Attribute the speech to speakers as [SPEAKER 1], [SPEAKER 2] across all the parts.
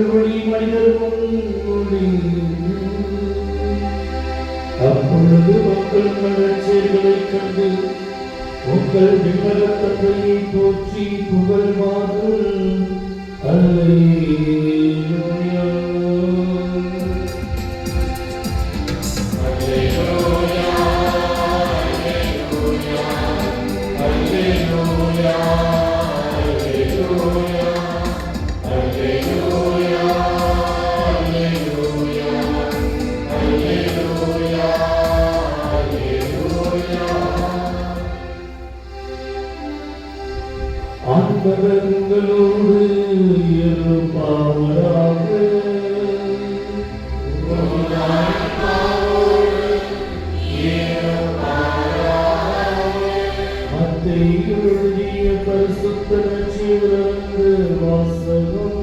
[SPEAKER 1] உங்கள் ஒளி மனிதர் அப்பொழுது மக்கள் மலர்ச்சிகளைக் கண்டு உங்கள் விண்ணக தந்தையை போற்றி புகழ்வார்கள். அல்லேலூயா. அல்லேலூயா. அல்லேலூயா. அல்லேலூயா. அல்லேலூயா. அல்லேலூயா. அல்லேலூயா. அல்லேலூயா. ஆண்டவர் உங்களோடு இருப்பாராக. மத்தேயு எழுதிய பரிசுத்த நற்செய்தியிலிருந்து வாசகம்.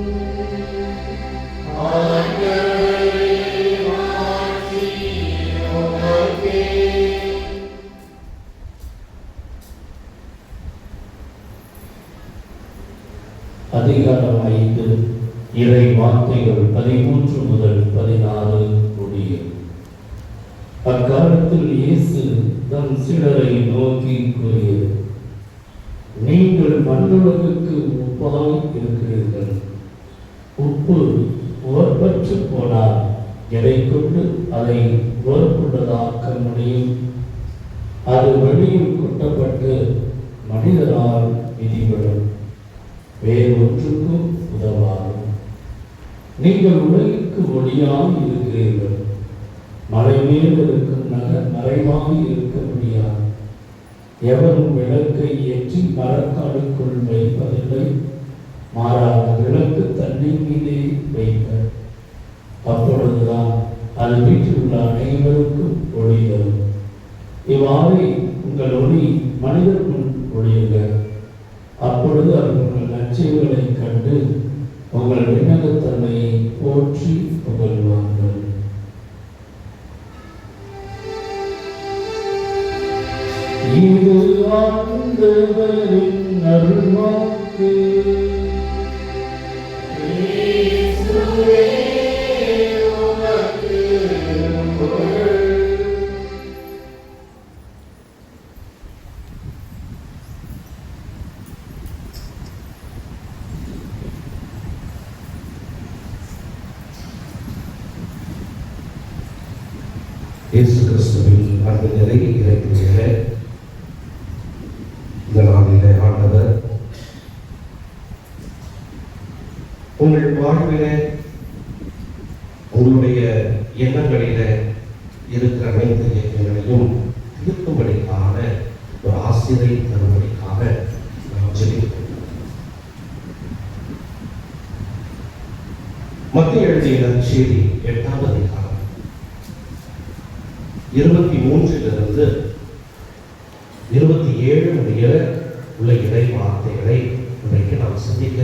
[SPEAKER 1] அதிகாரம் 5 இறை வார்த்தைகள் 13 முதல் 16 முடிய. அக்காலத்தில் இயேசு தம் சீடரை நோக்கி கூறியது: நீங்கள் மண்ணுலகுக்கு உப்பாய் இருக்கிறீர்கள். உப்பு உவர்பற்று போனால் எதை கொண்டு அதை உவர்ப்புள்ளதாக்க முடியும்? அது வெளியில் கொட்டப்பட்டு மனிதரால் மிதிபடும், வேறு ஒன்றுக்கும் உதவாது. நீங்கள் உலகிற்கு ஒளியாக இருக்கிறீர்கள். மலை மேல் இருக்கும் நகர் மறைவாக இருக்க முடியாது. எவரும் விளக்கை ஏற்றி மரக்காடுக்குள் வைப்பதில்லை, மாறாக விளக்கு தண்ணீர் மீதே வைக்க. அப்பொழுதுதான் அது வீட்டில் உள்ள அனைவருக்கும் ஒளி தரும். இவ்வாறு உங்கள் ஒளி மனிதர் முன் ஒளியுக. அப்பொழுது அவர்கள் நற்செய்திகளை கண்டு உங்கள் விண்ணகத் தந்தையை போற்றி புகழ்வார்கள். இது ஆண்டவரின் அருள்வாக்கு.
[SPEAKER 2] இயேசு கிறிஸ்துவின் அன்பு நிறை இறைப்பிலே இந்த நாளிலே ஆண்டவர் உங்கள் வாழ்விலே உங்களுடைய எண்ணங்களிலே இருக்கிற அனைத்து இயக்கங்களையும் தீர்க்கும்படிக்கான ஒரு ஆசிரை தரும்படிக்காக நாம் ஜெபிக்கிறோம். மத்திய எழுதிய நற்செய்தி 8ஆம் அதிகாரம் 23 27 முடிய உள்ள இறை வார்த்தைகளை இன்றைக்கு நாம் சிந்திக்க